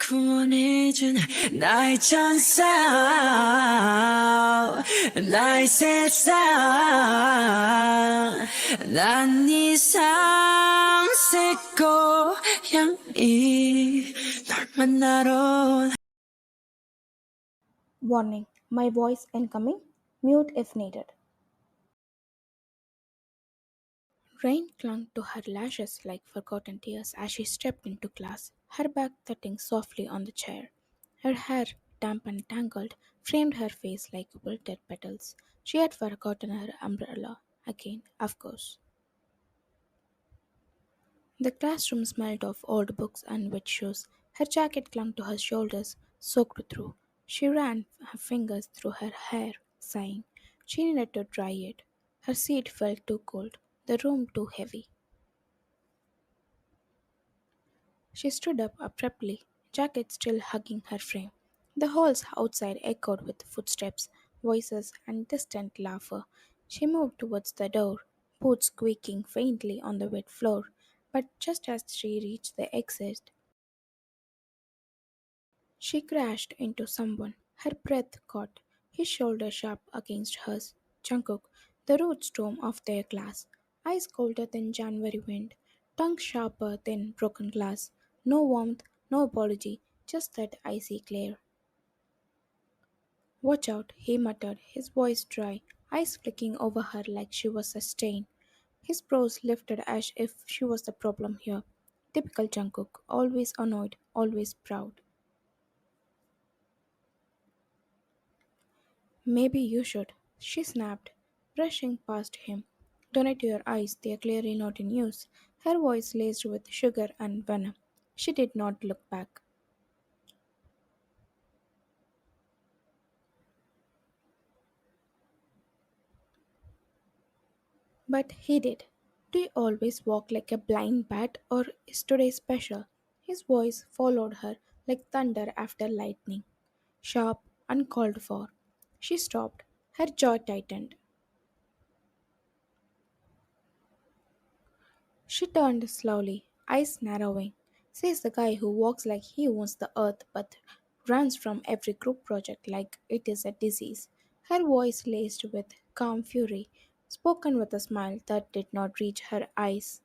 구원해준 나의 천사 나의 세상 난 이상 새 고향이 널 만나러 Warning, my voice incoming. Mute if needed. Rain clung to her lashes like forgotten tears as she stepped into class, her back thudding softly on the chair. Her hair, damp and tangled, framed her face like wilted petals. She had forgotten her umbrella. Again, of course. The classroom smelled of old books and wet shoes. Her jacket clung to her shoulders, soaked through. She ran her fingers through her hair, sighing. She needed to dry it. Her seat felt too cold, the room too heavy. She stood up abruptly, jacket still hugging her frame. The halls outside echoed with footsteps, voices, and distant laughter. She moved towards the door, boots squeaking faintly on the wet floor. But just as she reached the exit, she crashed into someone. Her breath caught, his shoulder sharp against hers. Jungkook, the rude storm of their class. Eyes colder than January wind, tongue sharper than broken glass. No warmth, no apology, just that icy glare. Watch out, he muttered, his voice dry, eyes flicking over her like she was a stain. His brows lifted as if she was the problem here. Typical Jungkook, always annoyed, always proud. Maybe you should, she snapped, brushing past him. Donate your eyes, they are clearly not in use. Her voice laced with sugar and venom. She did not look back. But he did. Do you always walk like a blind bat, or is today special? His voice followed her like thunder after lightning. Sharp, uncalled for. She stopped, her jaw tightened. She turned slowly, eyes narrowing. Says the guy who walks like he owns the earth but runs from every group project like it is a disease. Her voice laced with calm fury, spoken with a smile that did not reach her eyes.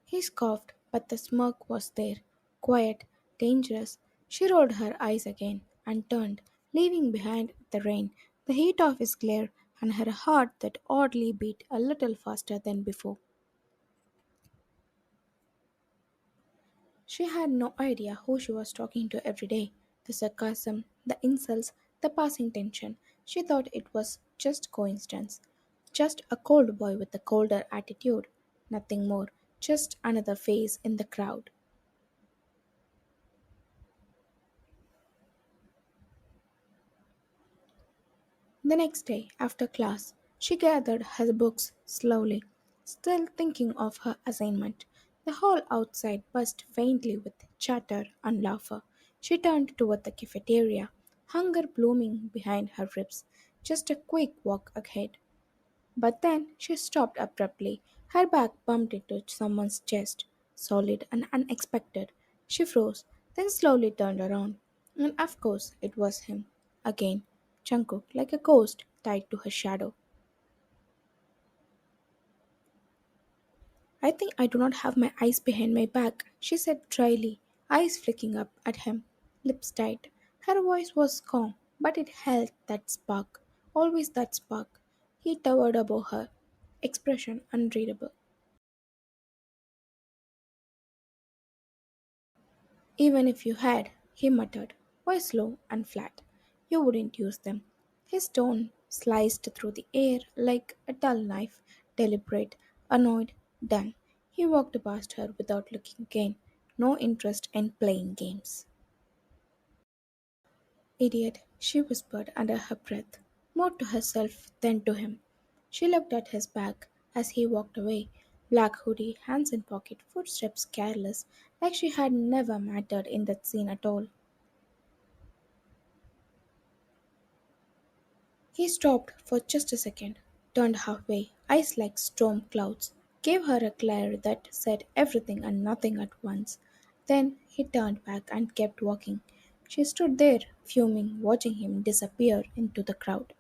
He scoffed, but the smirk was there, quiet, dangerous. She rolled her eyes again and turned, leaving behind the rain, the heat of his glare, and her heart that oddly beat a little faster than before. She had no idea who she was talking to every day. The sarcasm, the insults, the passing tension. She thought it was just coincidence. Just a cold boy with a colder attitude. Nothing more. Just another face in the crowd. The next day, after class, she gathered her books slowly, still thinking of her assignment. The hall outside buzzed faintly with chatter and laughter. She turned toward the cafeteria, hunger blooming behind her ribs, just a quick walk ahead. But then she stopped abruptly. Her back bumped into someone's chest, solid and unexpected. She froze, then slowly turned around. And of course, it was him. Again, Jungkook, like a ghost tied to her shadow. I think I do not have my eyes behind my back, she said dryly, eyes flicking up at him, lips tight. Her voice was calm, but it held that spark, always that spark. He towered above her, expression unreadable. Even if you had, he muttered, voice low and flat, you wouldn't use them. His tone sliced through the air like a dull knife, deliberate, annoyed, done. He walked past her without looking again, no interest in playing games. Idiot, she whispered under her breath, more to herself than to him. She looked at his back as he walked away, black hoodie, hands in pocket, footsteps careless, like she had never mattered in that scene at all. He stopped for just a second, turned halfway, eyes like storm clouds. gave her a glare that said everything and nothing at once. Then he turned back and kept walking. She stood there, fuming, watching him disappear into the crowd.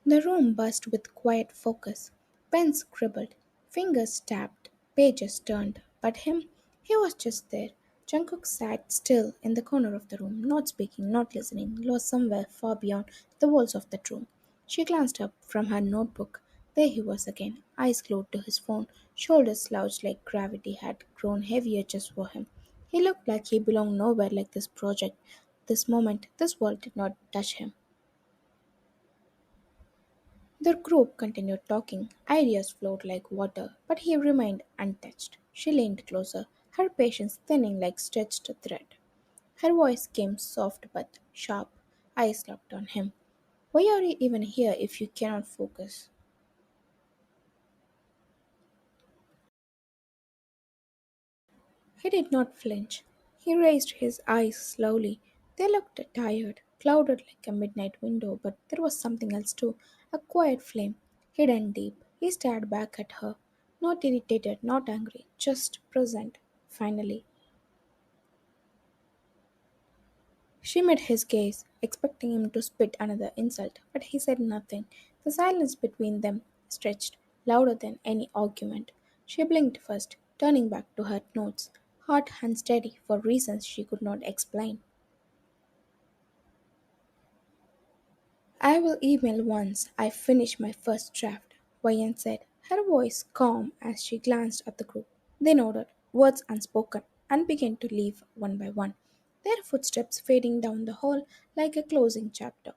The room buzzed with quiet focus. Pens scribbled, fingers tapped, pages turned. But him, he was just there. Jungkook sat still in the corner of the room, not speaking, not listening, lost somewhere far beyond the walls of that room. She glanced up from her notebook. There he was again, eyes glued to his phone, shoulders slouched like gravity had grown heavier just for him. He looked like he belonged nowhere like this project. This moment, this world did not touch him. The group continued talking. Ideas flowed like water, but he remained untouched. She leaned closer, her patience thinning like stretched thread. Her voice came soft but sharp, eyes locked on him. Why are you even here if you cannot focus? He did not flinch. He raised his eyes slowly. They looked tired, clouded like a midnight window, but there was something else too, a quiet flame, hidden deep. He stared back at her, not irritated, not angry, just present. Finally, she met his gaze, expecting him to spit another insult, but he said nothing. The silence between them stretched, louder than any argument. She blinked first, turning back to her notes, heart unsteady for reasons she could not explain. I will email once I finish my first draft, Wayan said, her voice calm as she glanced at the group. They nodded, words unspoken, and began to leave one by one, their footsteps fading down the hall like a closing chapter.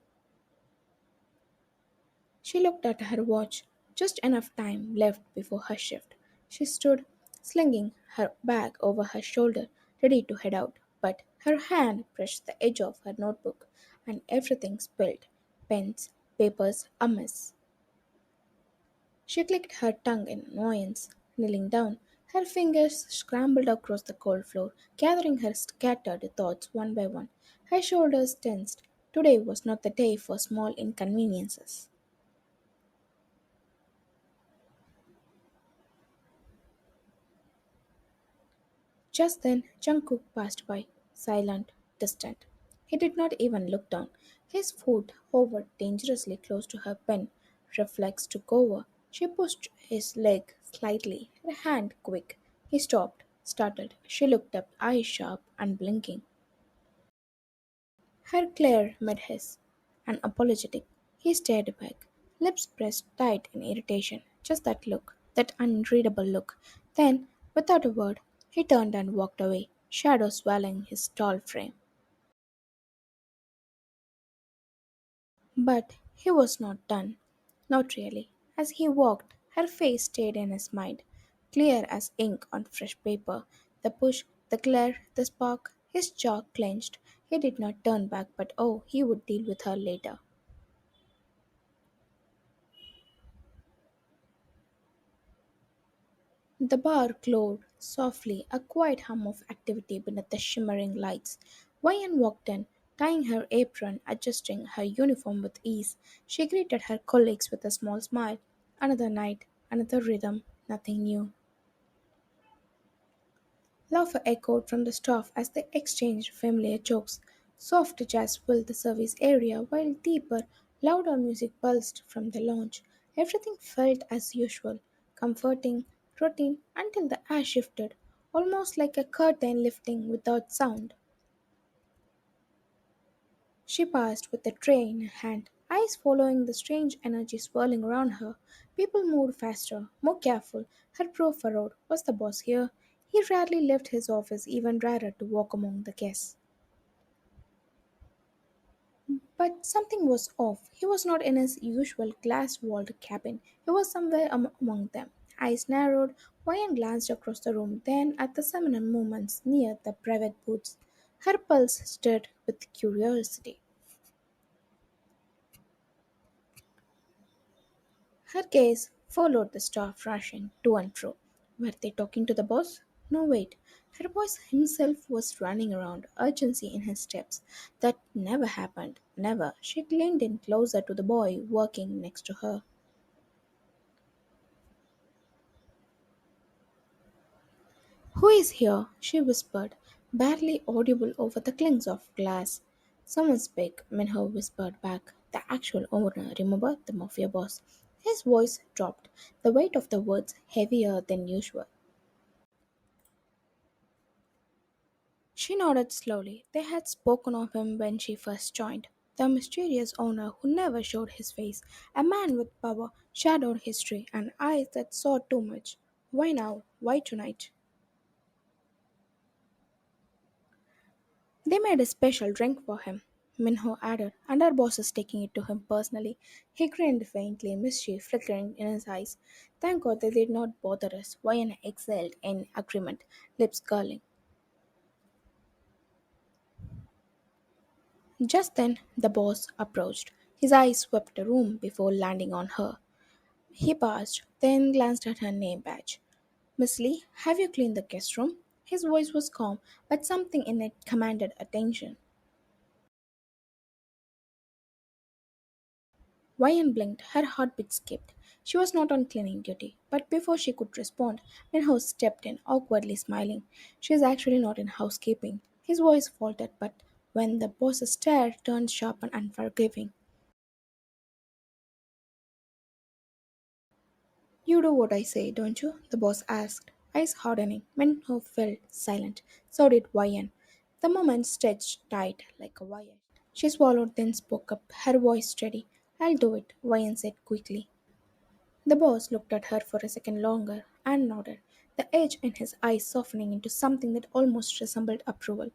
She looked at her watch, just enough time left before her shift. She stood, slinging her bag over her shoulder, ready to head out, but her hand brushed the edge of her notebook, and everything spilled pens, papers, a mess. She clicked her tongue in annoyance, kneeling down. Her fingers scrambled across the cold floor, gathering her scattered thoughts one by one. Her shoulders tensed. Today was not the day for small inconveniences. Just then Jungkook passed by, silent, distant. He did not even look down. His foot hovered dangerously close to her pen. Reflex took over. She pushed his leg slightly, her hand quick. He stopped, startled. She looked up, eyes sharp, unblinking. Her glare met his, unapologetic. He stared back, lips pressed tight in irritation. Just that look, that unreadable look. Then, without a word, he turned and walked away, shadow swallowing his tall frame. But he was not done. Not really. As he walked, her face stayed in his mind, clear as ink on fresh paper. The push, the glare, the spark, his jaw clenched. He did not turn back, but oh, he would deal with her later. The bar glowed softly, a quiet hum of activity beneath the shimmering lights. Wayan walked in, tying her apron, adjusting her uniform with ease. She greeted her colleagues with a small smile. Another night, another rhythm, nothing new. Laughter echoed from the staff as they exchanged familiar jokes. Soft jazz filled the service area, while deeper, louder music pulsed from the lounge. Everything felt as usual, comforting, routine, until the air shifted, almost like a curtain lifting without sound. She passed with the tray in her hand, eyes following the strange energy swirling around her. People moved faster, more careful. Her brow furrowed. Was the boss here? He rarely left his office, even rarer to walk among the guests. But something was off. He was not in his usual glass walled cabin. He was somewhere among them. Eyes narrowed, Ryan glanced across the room, then at the seminar movements near the private booths. Her pulse stirred with curiosity. Her gaze followed the staff rushing to and fro. Were they talking to the boss? No, wait. Her boss himself was running around, urgency in his steps. That never happened. Never. She leaned in closer to the boy working next to her. Who is here? She whispered, barely audible over the clinks of glass. Someone speak, Minho whispered back. The actual owner, remember? The mafia boss. His voice dropped, the weight of the words heavier than usual. She nodded slowly. They had spoken of him when she first joined. The mysterious owner who never showed his face, a man with power, shadowed history, and eyes that saw too much. Why now? Why tonight? They made a special drink for him, Minho added, and our boss is taking it to him personally. He grinned faintly, mischief flickering in his eyes. Thank God they did not bother us. Wyan exhaled in agreement, lips curling. Just then the boss approached. His eyes swept the room before landing on her. He paused, then glanced at her name badge. Miss Lee, have you cleaned the guest room? His voice was calm, but something in it commanded attention. Ryan blinked, her heartbeat skipped. She was not on cleaning duty, but before she could respond, Minho stepped in, awkwardly smiling. She is actually not in housekeeping. His voice faltered, but when the boss's stare turned sharp and unforgiving. You do what I say, don't you? The boss asked, eyes hardening. Minho fell silent. So did Ryan. The moment stretched tight like a wire. She swallowed, then spoke up, her voice steady. I'll do it, Ryan said quickly. The boss looked at her for a second longer and nodded, the edge in his eyes softening into something that almost resembled approval.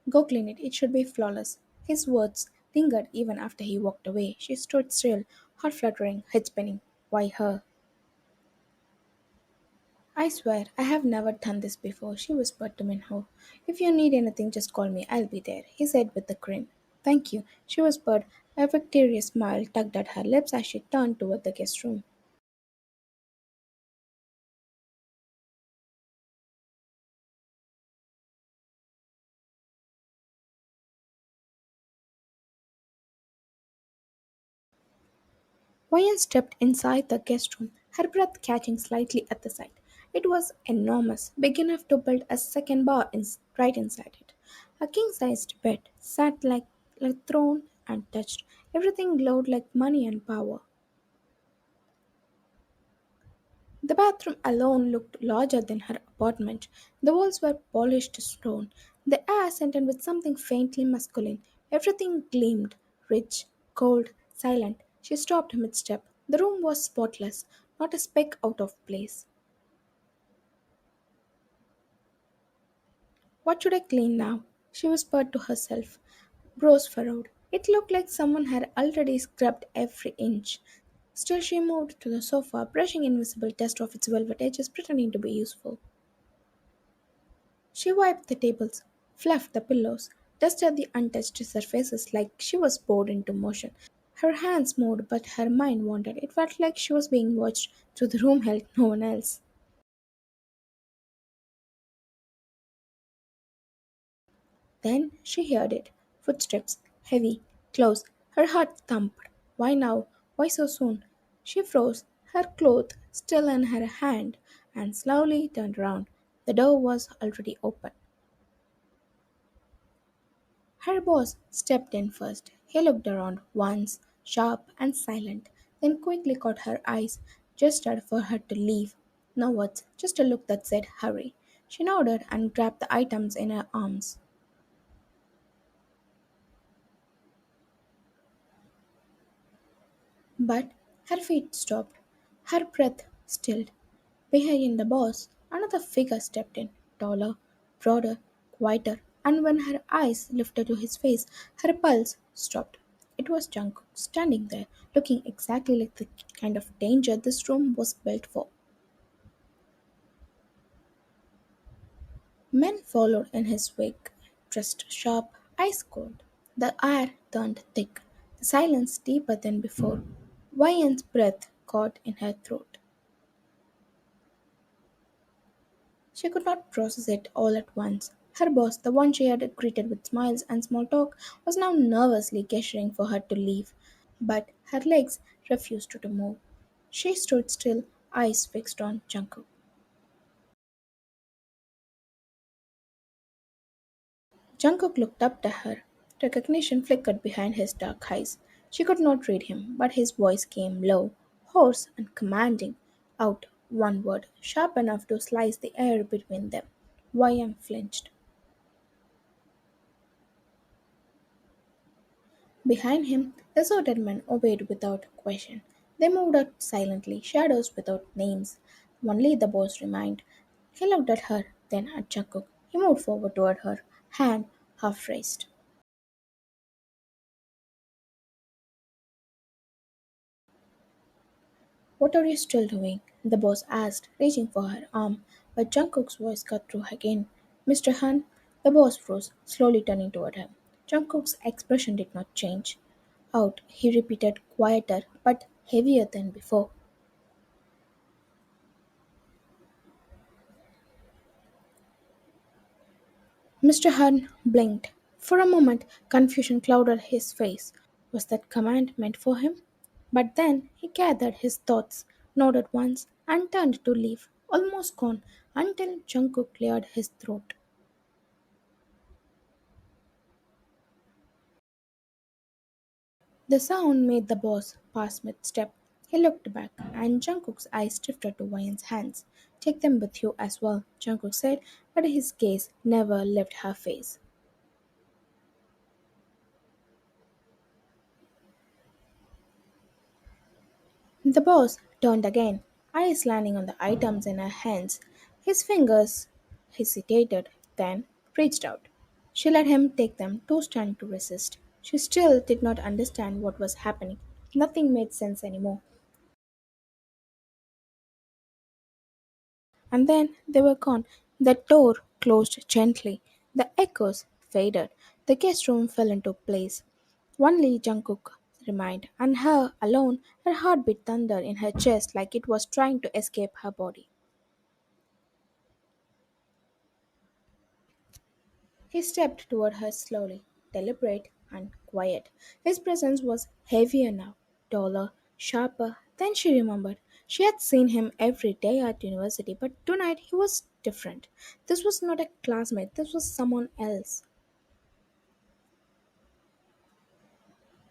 Go clean it, it should be flawless. His words lingered even after he walked away. She stood still, heart fluttering, head spinning. Why her? I swear, I have never done this before, she whispered to Minho. If you need anything, just call me, I'll be there, he said with a grin. Thank you, she whispered. A victorious smile tugged at her lips as she turned toward the guest room. Ryan stepped inside the guest room, her breath catching slightly at the sight. It was enormous, big enough to build a second bar right inside it. A king-sized bed sat like a throne and touched. Everything glowed like money and power. The bathroom alone looked larger than her apartment. The walls were polished stone. The air scented with something faintly masculine. Everything gleamed, rich, cold, silent. She stopped mid-step. The room was spotless, not a speck out of place. What should I clean now? She whispered to herself. Brows furrowed. It looked like someone had already scrubbed every inch. Still, she moved to the sofa, brushing invisible dust off its velvet edges, pretending to be useful. She wiped the tables, fluffed the pillows, dusted the untouched surfaces like she was bored into motion. Her hands moved, but her mind wandered. It felt like she was being watched through the room held no one else. Then she heard it. Footsteps, heavy, close. Her heart thumped. Why now? Why so soon? She froze, her cloth still in her hand, and slowly turned round. The door was already open. Her boss stepped in first. He looked around once, sharp and silent, then quickly caught her eyes, gestured for her to leave. No words, just a look that said, hurry. She nodded and grabbed the items in her arms. But her feet stopped, her breath stilled. Behind the boss, another figure stepped in, taller, broader, quieter, and when her eyes lifted to his face, her pulse stopped. It was Jungkook standing there, looking exactly like the kind of danger this room was built for. Men followed in his wake, dressed sharp, ice cold. The air turned thick, the silence deeper than before. Vian's breath caught in her throat. She could not process it all at once. Her boss, the one she had greeted with smiles and small talk, was now nervously gesturing for her to leave, but her legs refused to move. She stood still, eyes fixed on Jungkook. Jungkook looked up to her. Recognition flickered behind his dark eyes. She could not read him, but his voice came low, hoarse, and commanding. Out one word, sharp enough to slice the air between them. Wayang flinched. Behind him, the assorted men obeyed without question. They moved out silently, shadows without names. Only the boss remained. He looked at her, then at Jungkook. He moved forward toward her, hand half raised. "What are you still doing?" the boss asked, reaching for her arm, but Jungkook's voice cut through again. "Mr. Han?" The boss froze, slowly turning toward him. Jungkook's expression did not change. "Out," he repeated, quieter but heavier than before. Mr. Han blinked. For a moment, confusion clouded his face. Was that command meant for him? But then he gathered his thoughts, nodded once, and turned to leave, almost gone, until Jungkook cleared his throat. The sound made the boss pass mid-step. He looked back, and Jungkook's eyes drifted to Wayan's hands. "Take them with you as well," Jungkook said, but his gaze never left her face. The boss turned again, eyes landing on the items in her hands. His fingers hesitated, then reached out. She let him take them, too stunned to resist. She still did not understand what was happening. Nothing made sense anymore. And then they were gone. The door closed gently. The echoes faded. The guest room fell into place. Only Jungkook remained, and her alone, her heart beat thunder in her chest like it was trying to escape her body. He stepped toward her slowly, deliberate and quiet. His presence was heavier now, taller, sharper. Then she remembered. She had seen him every day at university, but tonight he was different. This was not a classmate, this was someone else.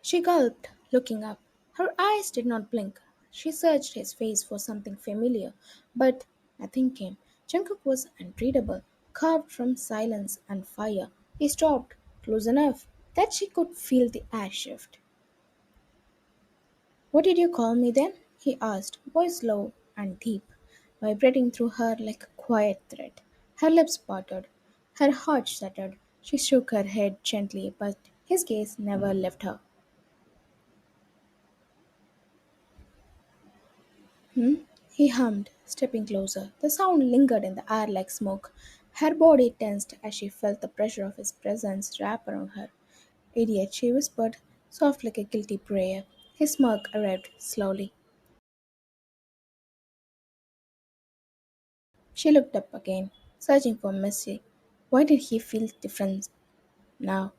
She gulped, looking up. Her eyes did not blink. She searched his face for something familiar, but nothing came. Jungkook was unreadable, carved from silence and fire. He stopped, close enough that she could feel the air shift. "What did you call me then?" he asked, voice low and deep, vibrating through her like a quiet thread. Her lips parted, her heart shattered. She shook her head gently, but his gaze never left her. "Hmm?" he hummed, stepping closer. The sound lingered in the air like smoke. Her body tensed as she felt the pressure of his presence wrap around her. "Idiot," she whispered, soft like a guilty prayer. His smirk arrived slowly. She looked up again, searching for Messi. Why did he feel different now?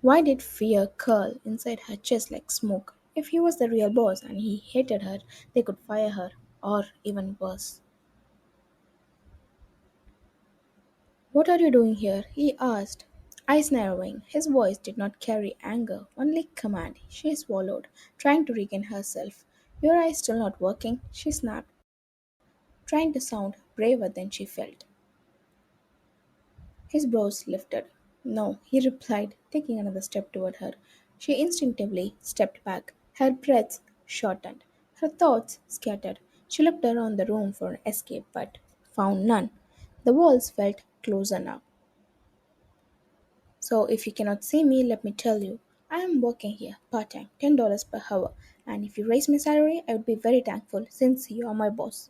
Why did fear curl inside her chest like smoke? If he was the real boss and he hated her, they could fire her, or even worse. "What are you doing here?" he asked, eyes narrowing. His voice did not carry anger, only command. She swallowed, trying to regain herself. "Your eyes still not working?" she snapped, trying to sound braver than she felt. His brows lifted. "No," he replied, taking another step toward her. She instinctively stepped back, her breath shortened, her thoughts scattered. She looked around the room for an escape, but found none. The walls felt closer now. "So, if you cannot see me, let me tell you. I am working here, part time, $10 per hour, and if you raise my salary, I would be very thankful since you are my boss,"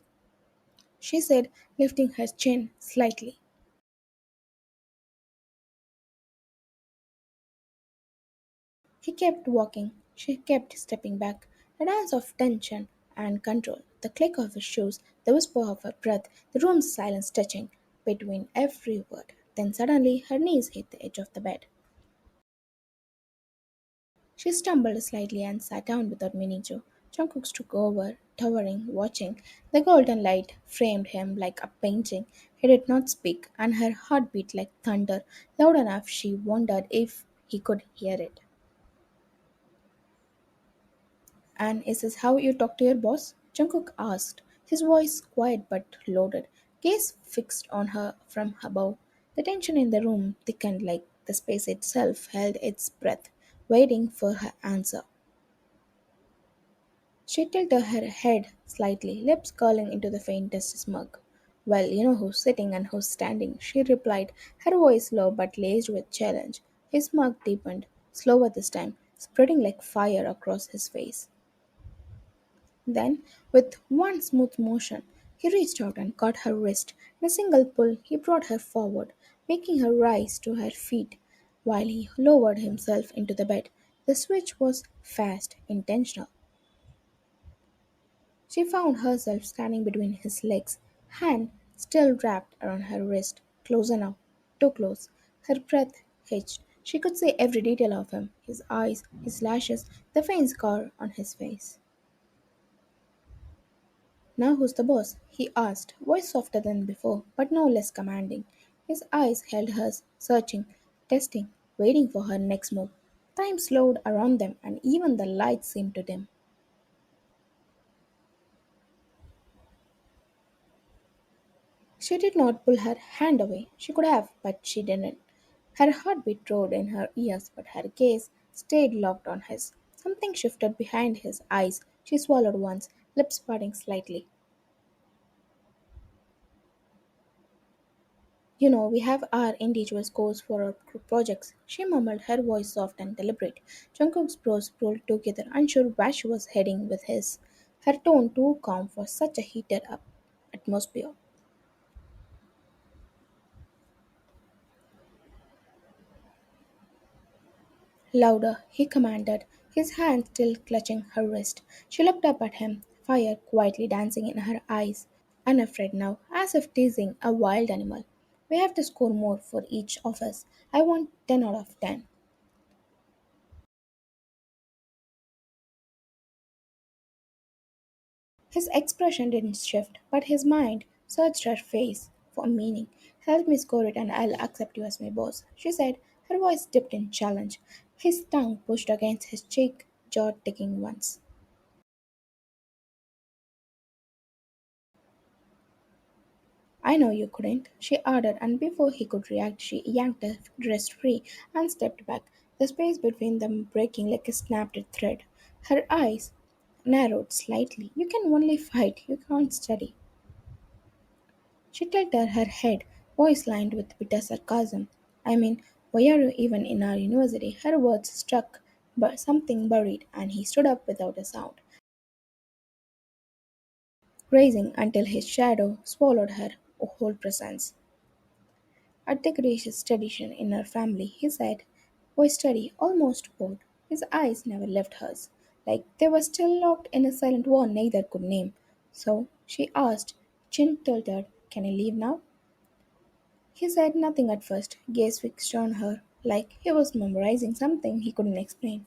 she said, lifting her chin slightly. He kept walking. She kept stepping back. A dance of tension and control. The click of his shoes, the whisper of her breath, the room's silence touching. between every word. Then suddenly her knees hit the edge of the bed. She stumbled slightly and sat down without meaning to. Jungkook took over, towering, watching. The golden light framed him like a painting. He did not speak, and her heart beat like thunder, loud enough she wondered if he could hear it. "And is this how you talk to your boss?" Jungkook asked, his voice quiet but loaded, gaze fixed on her from above. The tension in the room thickened like the space itself held its breath, waiting for her answer. She tilted her head slightly, lips curling into the faintest smirk. "Well, you know who's sitting and who's standing," she replied, her voice low but laced with challenge. His smirk deepened, slower this time, spreading like fire across his face. Then, with one smooth motion, he reached out and caught her wrist. In a single pull, he brought her forward, making her rise to her feet while he lowered himself into the bed. The switch was fast, intentional. She found herself standing between his legs, hand still wrapped around her wrist. Closer now, too close. Her breath hitched. She could see every detail of him, his eyes, his lashes, the faint scar on his face. "Now who's the boss?" he asked, voice softer than before, but no less commanding. His eyes held hers, searching, testing, waiting for her next move. Time slowed around them, and even the lights seemed to dim. She did not pull her hand away. She could have, but she didn't. Her heartbeat roared in her ears, but her gaze stayed locked on his. Something shifted behind his eyes. She swallowed once, lips parting slightly. "You know, we have our individual scores for our group projects," she murmured, her voice soft and deliberate. Jungkook's brows pulled together, unsure where she was heading with his. Her tone too calm for such a heated up atmosphere. "Louder," he commanded, his hand still clutching her wrist. She looked up at him, fire quietly dancing in her eyes, unafraid now, as if teasing a wild animal. "We have to score more for each of us. I want 10 out of 10." His expression didn't shift, but his mind searched her face for meaning. "Help me score it and I'll accept you as my boss," she said, her voice dipped in challenge. His tongue pushed against his cheek, jaw ticking once. "I know you couldn't," she ordered, and before he could react, she yanked her wrist free and stepped back, the space between them breaking like a snapped thread. Her eyes narrowed slightly. "You can only fight, you can't study." She tilted her head, voice lined with bitter sarcasm. "I mean, why are you even in our university?" Her words struck but something buried, and he stood up without a sound, raising until his shadow swallowed her whole presence. "A gracious tradition in our family," he said, voice steady, almost bored. His eyes never left hers, like they were still locked in a silent war neither could name. "So," she asked, chin tilted, "can I leave now?" He said nothing at first, gaze fixed on her, like he was memorizing something he couldn't explain.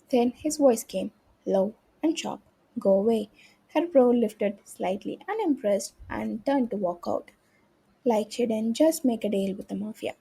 Then his voice came, low and sharp. "Go away." Her brow lifted slightly, unimpressed, and turned to walk out, like she didn't just make a deal with the mafia.